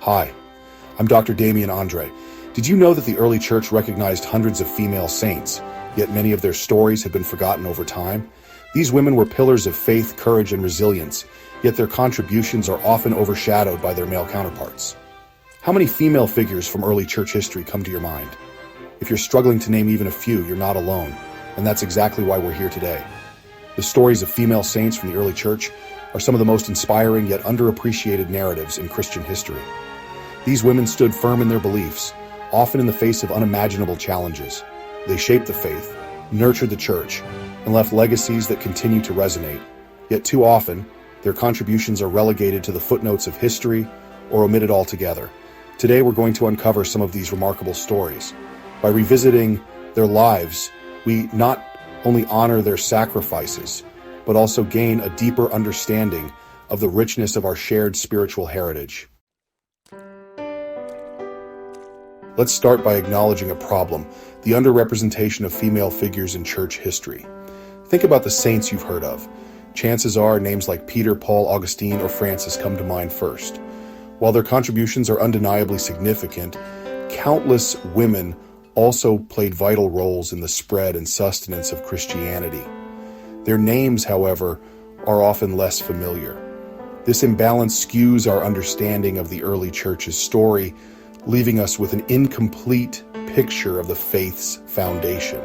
Hi, I'm Dr. Damian Andre. Did you know that the early church recognized hundreds of female saints, yet many of their stories have been forgotten over time? These women were pillars of faith, courage, and resilience, yet their contributions are often overshadowed by their male counterparts. How many female figures from early church history come to your mind? If you're struggling to name even a few, you're not alone, and that's exactly why we're here today. The stories of female saints from the early church are some of the most inspiring yet underappreciated narratives in Christian history. These women stood firm in their beliefs, often in the face of unimaginable challenges. They shaped the faith, nurtured the church, and left legacies that continue to resonate. Yet too often, their contributions are relegated to the footnotes of history or omitted altogether. Today, we're going to uncover some of these remarkable stories. By revisiting their lives, we not only honor their sacrifices, but also gain a deeper understanding of the richness of our shared spiritual heritage. Let's start by acknowledging a problem: the underrepresentation of female figures in church history. Think about the saints you've heard of. Chances are names like Peter, Paul, Augustine, or Francis come to mind first. While their contributions are undeniably significant, countless women also played vital roles in the spread and sustenance of Christianity. Their names, however, are often less familiar. This imbalance skews our understanding of the early church's story, leaving us with an incomplete picture of the faith's foundation.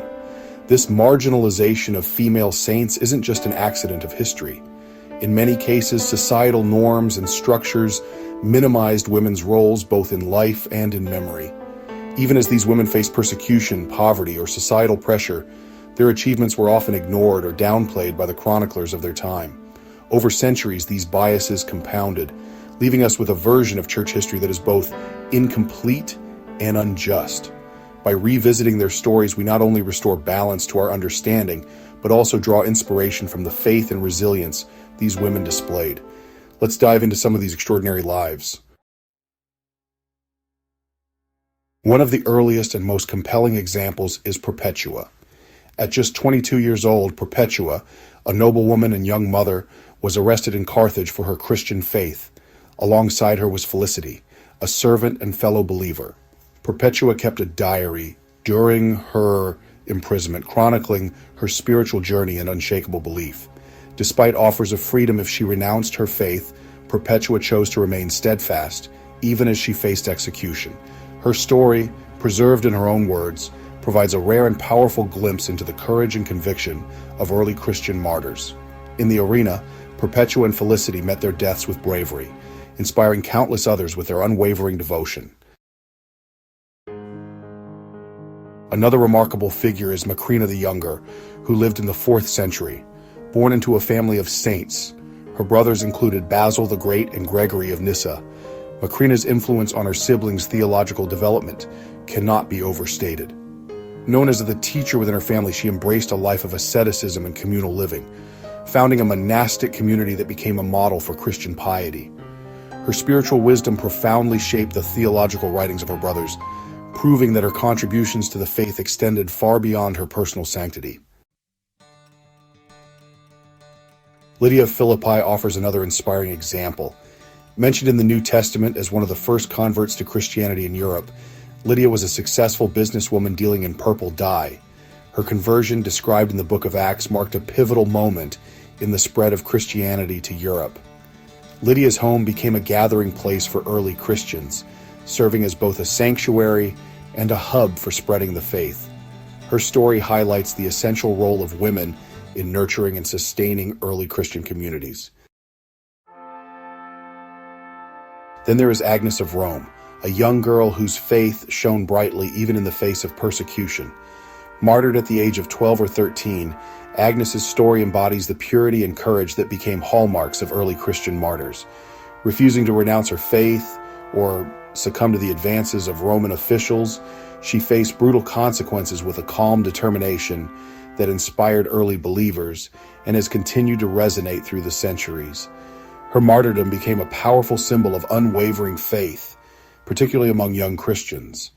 This marginalization of female saints isn't just an accident of history. In many cases, societal norms and structures minimized women's roles both in life and in memory. Even as these women faced persecution, poverty, or societal pressure, their achievements were often ignored or downplayed by the chroniclers of their time. Over centuries, these biases compounded, leaving us with a version of church history that is both incomplete and unjust. By revisiting their stories, we not only restore balance to our understanding, but also draw inspiration from the faith and resilience these women displayed. Let's dive into some of these extraordinary lives. One of the earliest and most compelling examples is Perpetua. At just 22 years old, Perpetua, a noblewoman and young mother, was arrested in Carthage for her Christian faith. Alongside her was Felicity, a servant and fellow believer. Perpetua kept a diary during her imprisonment, chronicling her spiritual journey and unshakable belief. Despite offers of freedom if she renounced her faith, Perpetua chose to remain steadfast, even as she faced execution. Her story, preserved in her own words, provides a rare and powerful glimpse into the courage and conviction of early Christian martyrs. In the arena, Perpetua and Felicity met their deaths with bravery, inspiring countless others with their unwavering devotion. Another remarkable figure is Macrina the Younger, who lived in the 4th century. Born into a family of saints, her brothers included Basil the Great and Gregory of Nyssa. Macrina's influence on her siblings' theological development cannot be overstated. Known as the teacher within her family, she embraced a life of asceticism and communal living, founding a monastic community that became a model for Christian piety. Her spiritual wisdom profoundly shaped the theological writings of her brothers, proving that her contributions to the faith extended far beyond her personal sanctity. Lydia of Philippi offers another inspiring example. Mentioned in the New Testament as one of the first converts to Christianity in Europe, Lydia was a successful businesswoman dealing in purple dye. Her conversion, described in the book of Acts, marked a pivotal moment in the spread of Christianity to Europe. Lydia's home became a gathering place for early Christians, serving as both a sanctuary and a hub for spreading the faith. Her story highlights the essential role of women in nurturing and sustaining early Christian communities. Then there is Agnes of Rome, a young girl whose faith shone brightly even in the face of persecution. Martyred at the age of 12 or 13, Agnes's story embodies the purity and courage that became hallmarks of early Christian martyrs. Refusing to renounce her faith or succumb to the advances of Roman officials, she faced brutal consequences with a calm determination that inspired early believers and has continued to resonate through the centuries. Her martyrdom became a powerful symbol of unwavering faith, particularly among young Christians.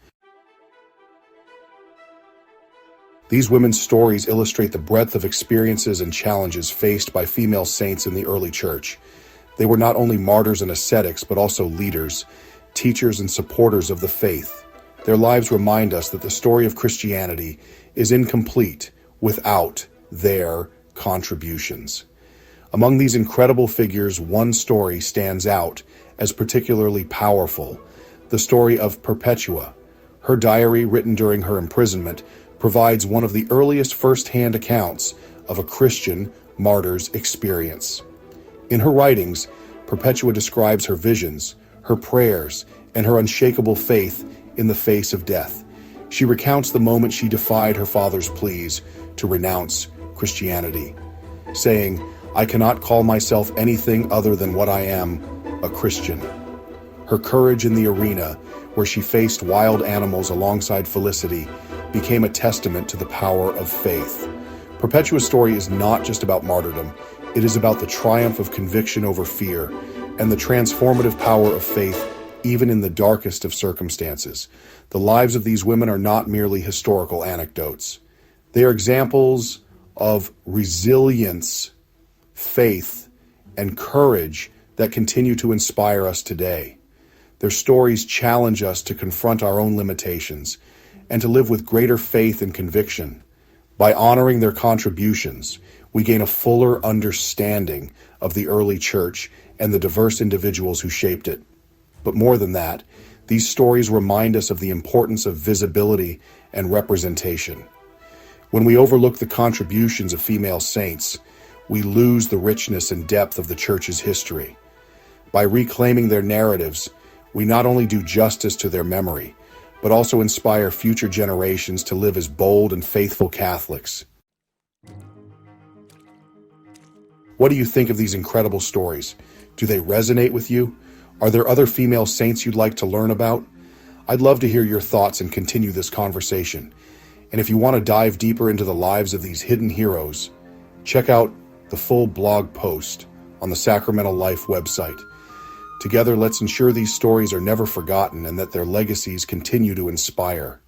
These women's stories illustrate the breadth of experiences and challenges faced by female saints in the early church. They were not only martyrs and ascetics, but also leaders, teachers and supporters of the faith. Their lives remind us that the story of Christianity is incomplete without their contributions. Among these incredible figures, one story stands out as particularly powerful: the story of Perpetua. Her diary, written during her imprisonment, provides one of the earliest first-hand accounts of a Christian martyr's experience. In her writings, Perpetua describes her visions, her prayers, and her unshakable faith in the face of death. She recounts the moment she defied her father's pleas to renounce Christianity, saying, "I cannot call myself anything other than what I am, a Christian." Her courage in the arena, where she faced wild animals alongside Felicity, became a testament to the power of faith. Perpetua's story is not just about martyrdom. It is about the triumph of conviction over fear and the transformative power of faith even in the darkest of circumstances. The lives of these women are not merely historical anecdotes. They are examples of resilience, faith, and courage that continue to inspire us today. Their stories challenge us to confront our own limitations and to live with greater faith and conviction. By honoring their contributions, we gain a fuller understanding of the early church and the diverse individuals who shaped it. But more than that, these stories remind us of the importance of visibility and representation. When we overlook the contributions of female saints, we lose the richness and depth of the Church's history. By reclaiming their narratives, we not only do justice to their memory, but also inspire future generations to live as bold and faithful Catholics. What do you think of these incredible stories? Do they resonate with you? Are there other female saints you'd like to learn about? I'd love to hear your thoughts and continue this conversation. And if you want to dive deeper into the lives of these hidden heroes, check out the full blog post on the Sacramental Life website. Together, let's ensure these stories are never forgotten and that their legacies continue to inspire.